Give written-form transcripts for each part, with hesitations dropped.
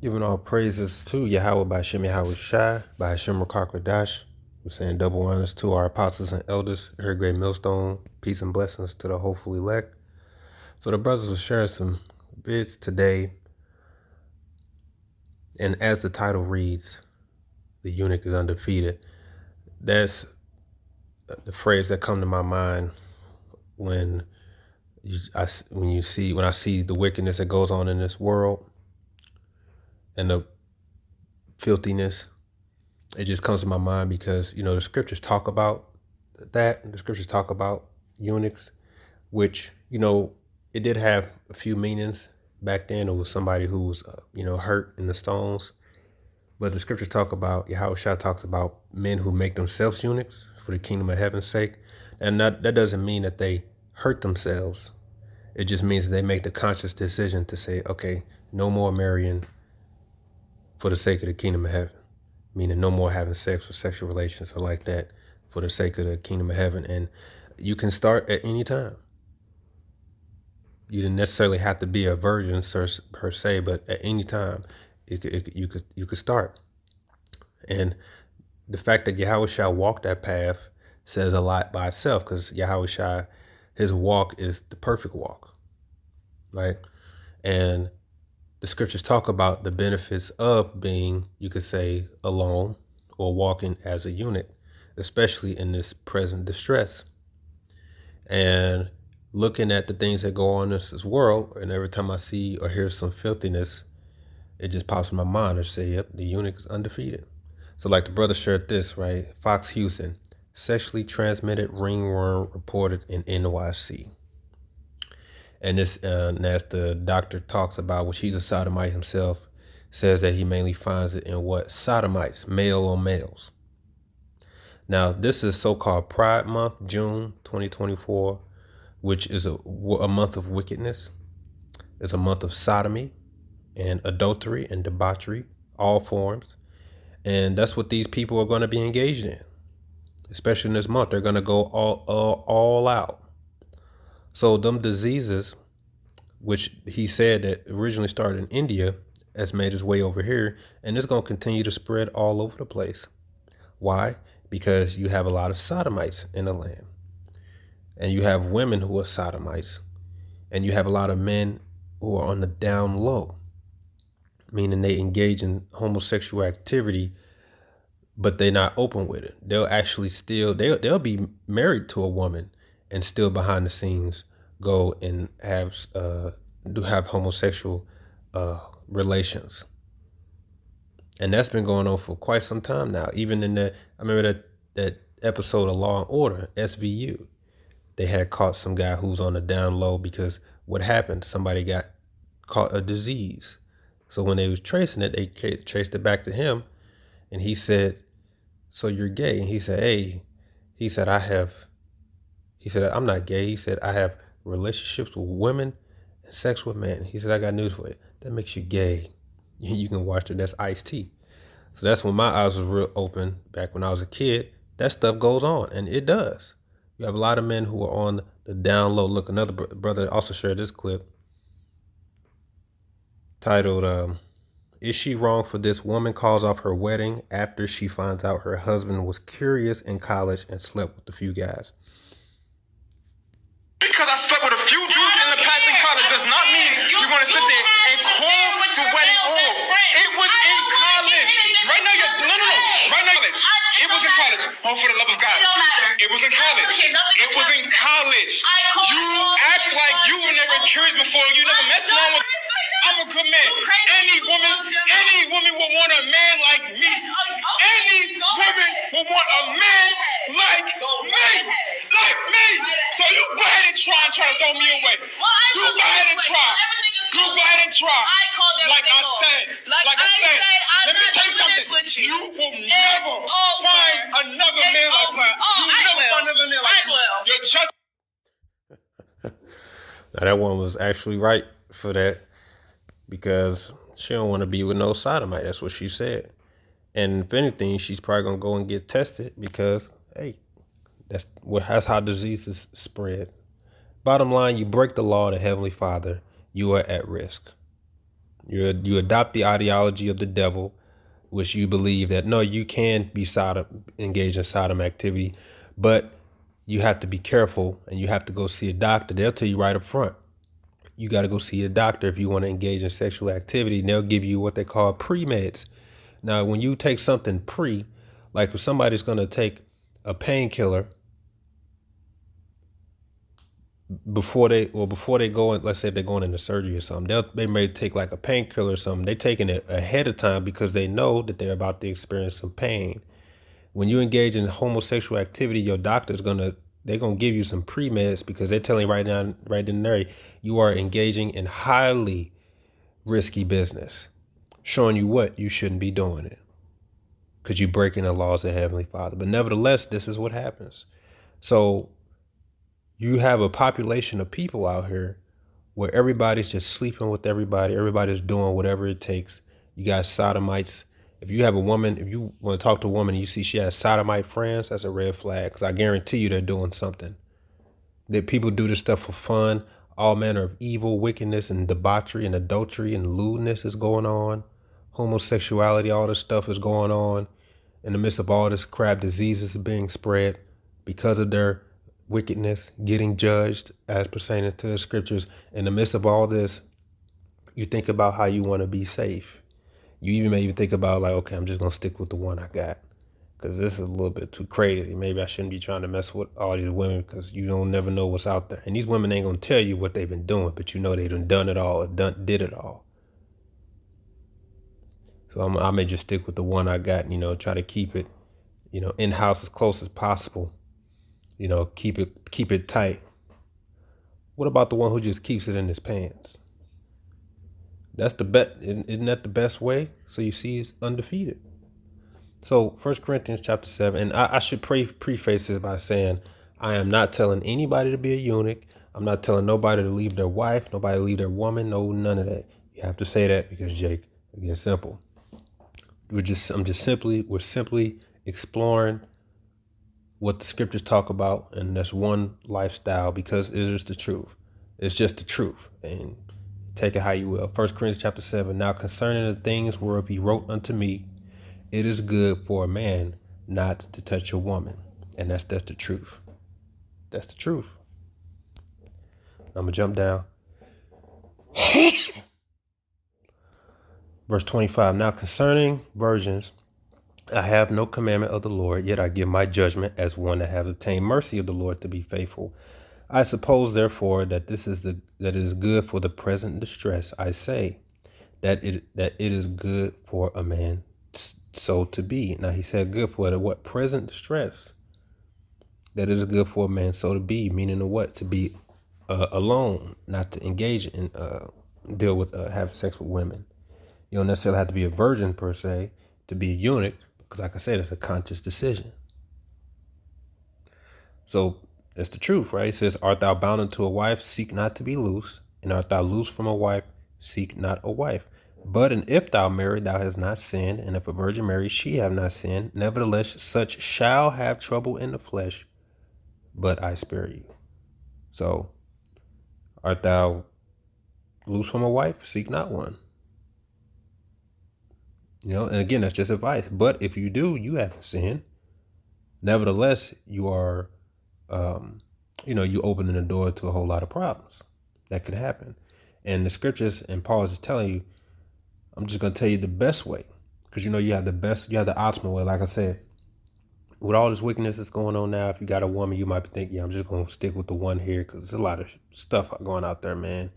Giving all praises to Yahweh by Hashem Yahweh Shai, by Hashem Rakakwadash. We're saying double honors to our apostles and elders, her great millstone, peace and blessings to the hopeful elect. So the brothers will share some bits today. And as the title reads, the eunuch is undefeated. That's the phrase that come to my mind when I see the wickedness that goes on in this world and the filthiness. It just comes to my mind because, the scriptures talk about that. The scriptures talk about eunuchs, which, it did have a few meanings back then. It was somebody who was, hurt in the stones. But the scriptures talk about, Yahweh Shah talks about men who make themselves eunuchs for the kingdom of heaven's sake. And that doesn't mean that they hurt themselves. It just means that they make the conscious decision to say, okay, no more marrying for the sake of the kingdom of heaven. Meaning no more having sex or sexual relations or like that for the sake of the kingdom of heaven. And you can start at any time. You didn't necessarily have to be a virgin per se, but at any time you could start. And the fact that Yahweh Shah walked that path says a lot by itself, because Yahweh Shah, his walk is the perfect walk, right? And the scriptures talk about the benefits of being, you could say, alone or walking as a eunuch, especially in this present distress. And looking at the things that go on in this world, and every time I see or hear some filthiness, it just pops in my mind and say, yep, the eunuch is undefeated. So like the brother shared this, right? Fox Houston, sexually transmitted ringworm reported in NYC. And this, as the doctor talks about, which he's a sodomite himself, says that he mainly finds it in what? Sodomites, male on males. Now, this is so-called Pride Month, June 2024, which is a month of wickedness. It's a month of sodomy and adultery and debauchery, all forms. And that's what these people are going to be engaged in, especially in this month. They're going to go all out. So them diseases, which he said that originally started in India, has made its way over here, and it's going to continue to spread all over the place. Why? Because you have a lot of sodomites in the land, and you have women who are sodomites, and you have a lot of men who are on the down low, meaning they engage in homosexual activity, but they're not open with it. They'll actually they'll be married to a woman and still behind the scenes go and have homosexual relations. And that's been going on for quite some time now. Even I remember that episode of Law and Order, SVU, they had caught some guy who's on the down low because what happened? Somebody got caught a disease. So when they was tracing it, they traced it back to him, and he said, "So you're gay?" And he said, "Hey," he said, "I'm not gay." He said, "I have relationships with women and sex with men." He said, "I got news for you. That makes you gay." You can watch it. That's Ice-T. So that's when my eyes was real open back when I was a kid. That stuff goes on, and it does. You have a lot of men who are on the down low. Look, another brother also shared this clip titled, "Is she wrong for this woman calls off her wedding after she finds out her husband was curious in college and slept with a few guys?" Because I slept with a few dudes in the past in college does not mean you're going to sit there and call the wedding off. It was in college. Right now, no. Right now, it was in college. Oh, for the love of God. It was in college. It was in college. You act like you were never curious before. You never messed around with. I'm a good man. Any woman will want a man like me. Any woman will want a man like me. Like me. So you go ahead and try to throw me away. You go ahead and try. You go ahead and try. Like I said, let me tell you something. You will never find another man like me. You will never find another man like me. You're just. Now that one was actually right for that, because she don't want to be with no sodomite. That's what she said. And if anything, she's probably gonna go and get tested because, hey, that's how diseases spread. Bottom line, you break the law of the Heavenly Father, you are at risk. You adopt the ideology of the devil, which you believe that no, you can be engaged in Sodom activity, but you have to be careful and you have to go see a doctor. They'll tell you right up front, you got to go see a doctor if you want to engage in sexual activity. And they'll give you what they call pre-meds. Now, when you take something like if somebody's going to take a painkiller before they go in, let's say they're going into surgery or something, they may take like a painkiller or something. They're taking it ahead of time because they know that they're about to experience some pain. When you engage in homosexual activity, your doctor's they're gonna give you some pre-meds because they're telling you right now, right in there, you are engaging in highly risky business, showing you what you shouldn't be doing it because you're breaking the laws of Heavenly Father. But nevertheless, this is what happens. So you have a population of people out here where everybody's just sleeping with everybody. Everybody's doing whatever it takes. You got sodomites. If you have a woman, if you want to talk to a woman and you see she has sodomite friends, that's a red flag because I guarantee you they're doing something. That people do this stuff for fun. All manner of evil, wickedness, and debauchery, and adultery, and lewdness is going on. Homosexuality, all this stuff is going on. In the midst of all this crap, diseases are being spread because of their wickedness, getting judged as pertaining to the scriptures. In the midst of all this, you think about how you want to be safe. You even maybe think about like, okay, I'm just going to stick with the one I got because this is a little bit too crazy. Maybe I shouldn't be trying to mess with all these women because you don't never know what's out there. And these women ain't going to tell you what they've been doing, but you know they done it all, did it all. So I may just stick with the one I got, try to keep it, in-house as close as possible. Keep it tight. What about the one who just keeps it in his pants? That's the bet. Isn't that the best way? So you see, he's undefeated. So 1 Corinthians chapter 7, and I should preface this by saying I am not telling anybody to be a eunuch. I'm not telling nobody to leave their wife, nobody to leave their woman, no, none of that. You have to say that because Jake, again, simple. We're simply exploring what the scriptures talk about, and that's one lifestyle because it is the truth. It's just the truth, and take it how you will. 1 Corinthians chapter 7, now concerning the things whereof he wrote unto me, it is good for a man not to touch a woman. And that's the truth. That's the truth. I'm going to jump down. Verse 25, now concerning virgins, I have no commandment of the Lord, yet I give my judgment as one that have obtained mercy of the Lord to be faithful. I suppose, therefore, that it is good for the present distress. I say that it is good for a man so to be. Now he said good for the what? Present distress. That it is good for a man so to be, meaning the what? To be alone, not to engage in deal with have sex with women. You don't necessarily have to be a virgin per se to be a eunuch, because like I said, it's a conscious decision. So that's the truth, right? It says, art thou bound unto a wife, seek not to be loose, and art thou loose from a wife, seek not a wife. But and if thou marry, thou hast not sinned, and if a virgin marry, she have not sinned. Nevertheless, such shall have trouble in the flesh, but I spare you. So, art thou loose from a wife? Seek not one. And again, that's just advice. But if you do, you haven't sinned. Nevertheless, you are, you opening the door to a whole lot of problems that could happen. And the scriptures and Paul is telling you, I'm just going to tell you the best way. Because, you have the optimal way. Like I said, with all this wickedness that's going on now, if you got a woman, you might be thinking, I'm just going to stick with the one here because there's a lot of stuff going out there, man.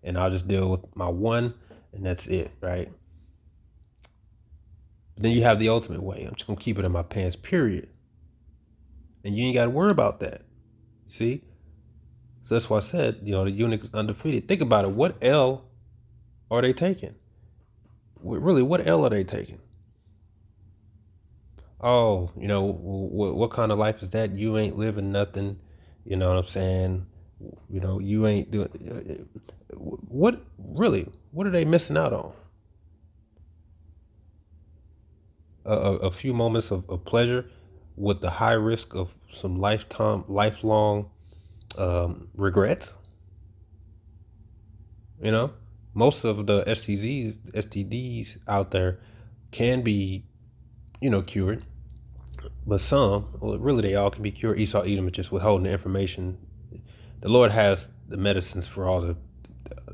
And I'll just deal with my one and that's it, right? But then you have the ultimate way. I'm just going to keep it in my pants, period. And you ain't got to worry about that. See? So that's why I said, the eunuch is undefeated. Think about it. What L are they taking? Really, what L are they taking? Oh, what kind of life is that? You ain't living nothing. You know what I'm saying? You ain't doing. What are they missing out on? A few moments of pleasure with the high risk of some lifelong regrets. most of the STDs out there can be, cured, but some, well, really, they all can be cured. Esau, Edom is just withholding the information. The Lord has the medicines for all the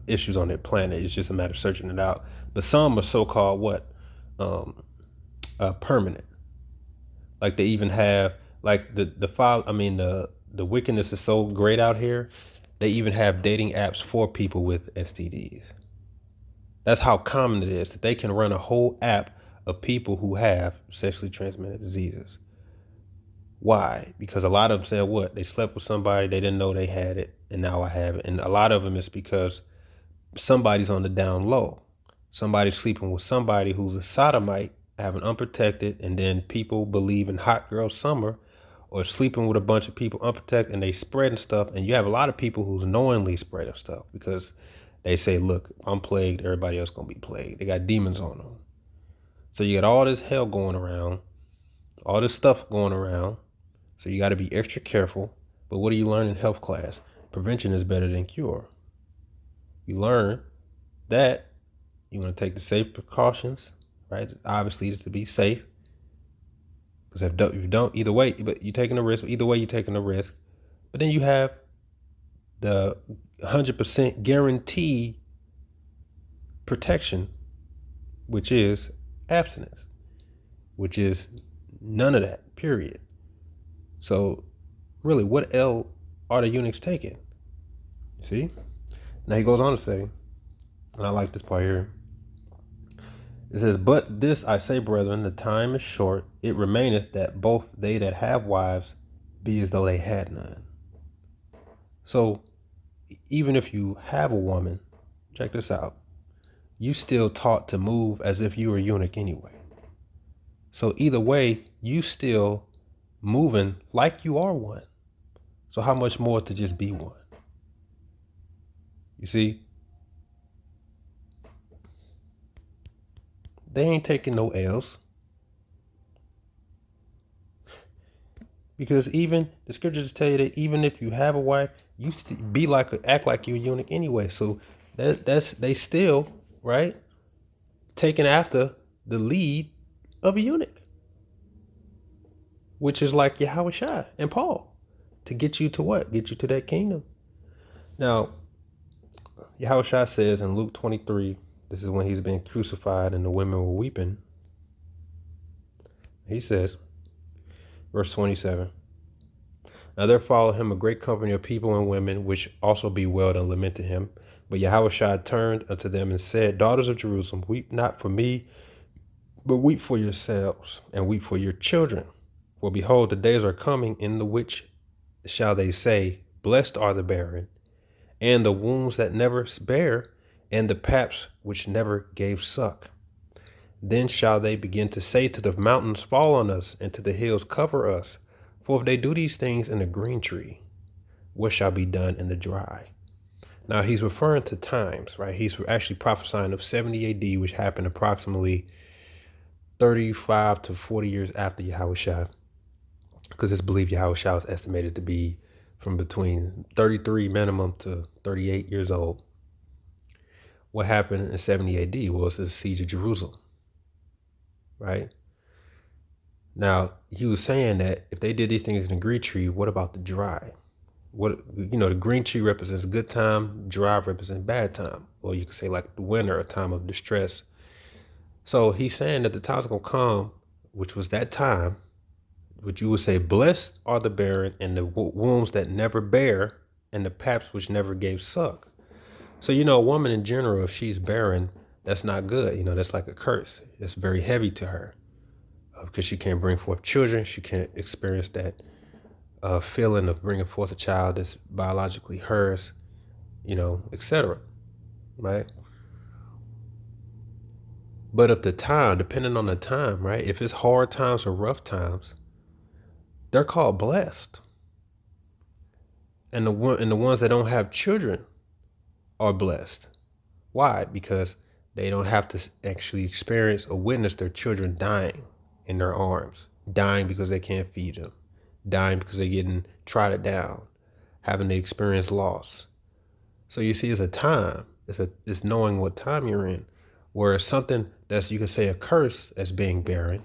issues on the planet. It's just a matter of searching it out. But some are so-called what, um, permanent. Like they even have like the file. I mean the wickedness is so great out here. They even have dating apps for people with STDs. That's how common it is that they can run a whole app of people who have sexually transmitted diseases. Why? Because a lot of them said what? They slept with somebody, they didn't know they had it, and now I have it. And a lot of them is because somebody's on the down low. Somebody's sleeping with somebody who's a sodomite, having unprotected, and then people believe in hot girl summer, or sleeping with a bunch of people unprotected and they spreading stuff. And you have a lot of people who's knowingly spreading stuff because they say, look, I'm plagued, everybody else gonna be plagued. They got demons on them. So you got all this hell going around, all this stuff going around. So you got to be extra careful. But what do you learn in health class? Prevention is better than cure. You learn that you want to take the safe precautions, right? Obviously, just to be safe. Because if you don't, either way, but you're taking a risk. Either way, you're taking a risk. But then you have the 100% guaranteed protection, which is abstinence, which is none of that, period. So really, what L are the eunuchs taking? See? Now he goes on to say, and I like this part here. It says, but this I say, brethren, the time is short. It remaineth that both they that have wives be as though they had none. So even if you have a woman, check this out, you still taught to move as if you were a eunuch anyway. So either way, you still moving like you are one. So how much more to just be one? You see? They ain't taking no L's. Because even the scriptures tell you that even if you have a wife, you act like you're a eunuch anyway. So that's they still, right, taking after the lead of a eunuch, which is like Yahushua and Paul, to get you to what? Get you to that kingdom. Now, Yahushua says in Luke 23, this is when he's been crucified and the women were weeping. He says, verse 27, now there followed him a great company of people and women, which also bewailed and lamented him. But Yahushua turned unto them and said, daughters of Jerusalem, weep not for me, but weep for yourselves, and weep for your children. For behold, the days are coming in the which shall they say, blessed are the barren, and the wombs that never bare, and the paps which never gave suck. Then shall they begin to say to the mountains, fall on us, and to the hills, cover us. For if they do these things in the green tree, what shall be done in the dry? Now he's referring to times, right? He's actually prophesying of 70 AD, which happened approximately 35 to 40 years after Yahushua, because it's believed Yahushua was estimated to be from between 33 minimum to 38 years old. What happened in 70 AD was the siege of Jerusalem, right? Now, he was saying that if they did these things in the green tree, what about the dry? The green tree represents good time, dry represents bad time. Or you could say like the winter, a time of distress. So he's saying that the time's going to come, which was that time, which you would say, blessed are the barren and the wombs that never bear and the paps which never gave suck. So, a woman in general, if she's barren, that's not good. That's like a curse. It's very heavy to her because she can't bring forth children. She can't experience that feeling of bringing forth a child that's biologically hers, etc. Right? But if the time, depending on the time, right? If it's hard times or rough times, they're called blessed. And the ones that don't have children are blessed. Why? Because they don't have to actually experience or witness their children dying in their arms, dying because they can't feed them, dying because they're getting trodden down, having to experience loss. So you see, it's a time It's knowing what time you're in. Where something that's, you can say, a curse as being barren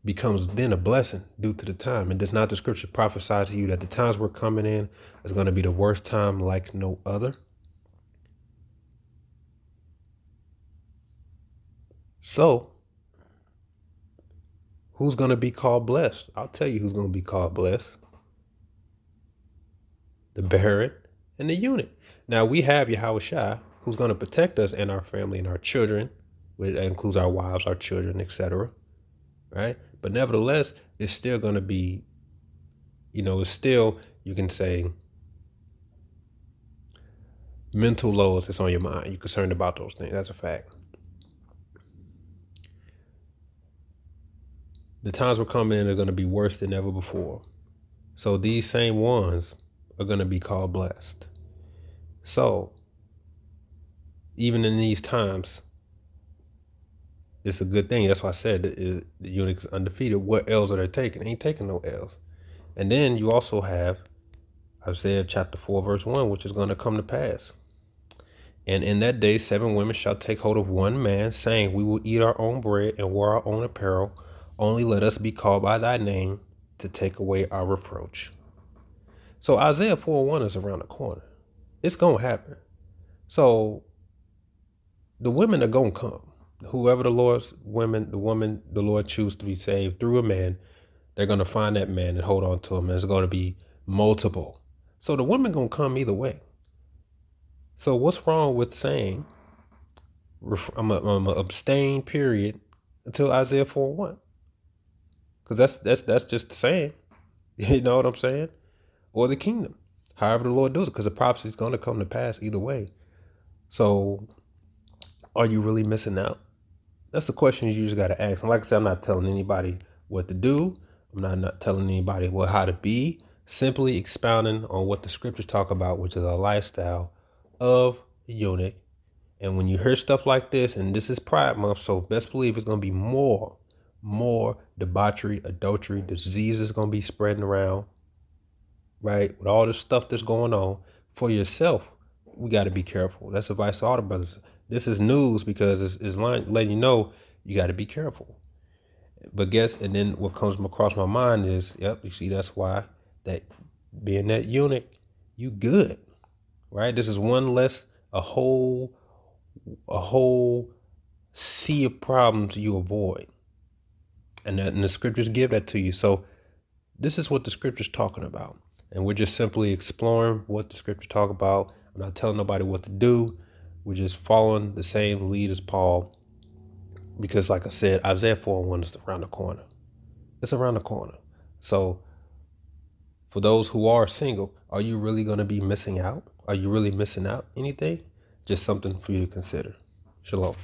becomes then a blessing due to the time. And does not the scripture prophesy to you that the times we're coming in is going to be the worst time like no other? So who's going to be called blessed? I'll tell you who's going to be called blessed. The barren and the eunuch. Now we have Yahweh Shai, who's going to protect us and our family and our children, which includes our wives, our children, etc. Right? But nevertheless, it's still going to be, it's still, you can say, mental loads that's on your mind. You're concerned about those things. That's a fact. The times we're coming in are going to be worse than ever before. So these same ones are going to be called blessed. So even in these times, it's a good thing. That's why I said the Eunuch is undefeated. What L's are they taking? They ain't taking no L's. And then you also have Isaiah chapter 4, verse 1, which is going to come to pass. And in that day, 7 women shall take hold of one man, saying, we will eat our own bread and wear our own apparel. Only let us be called by thy name to take away our reproach. So Isaiah 4:1 is around the corner. It's going to happen. So the women are going to come. Whoever the Lord chooses to be saved through a man, they're going to find that man and hold on to him. And there's going to be multiple. So the women going to come either way. So what's wrong with saying, I'm a abstain, period, until Isaiah 4:1? Because that's just the saying. You know what I'm saying? Or the kingdom. However the Lord does it, because the prophecy is going to come to pass either way. So are you really missing out? That's the question you just got to ask. And like I said, I'm not telling anybody what to do. I'm not telling anybody how to be. Simply expounding on what the scriptures talk about, which is a lifestyle of the eunuch. And when you hear stuff like this, and this is Pride Month, so best believe it's going to be more debauchery, adultery, diseases going to be spreading around, right? With all this stuff that's going on for yourself, we got to be careful. That's advice to all the brothers. This is news because it's letting you know you got to be careful. But and then what comes across my mind is, you see, that's why that being that eunuch, you good, right? This is one less, a whole sea of problems you avoid. And the scriptures give that to you. So this is what the scriptures talking about. And we're just simply exploring what the scriptures talk about. I'm not telling nobody what to do. We're just following the same lead as Paul. Because like I said, Isaiah 4:1 is around the corner. It's around the corner. So for those who are single, are you really going to be missing out? Are you really missing out anything? Just something for you to consider. Shalom.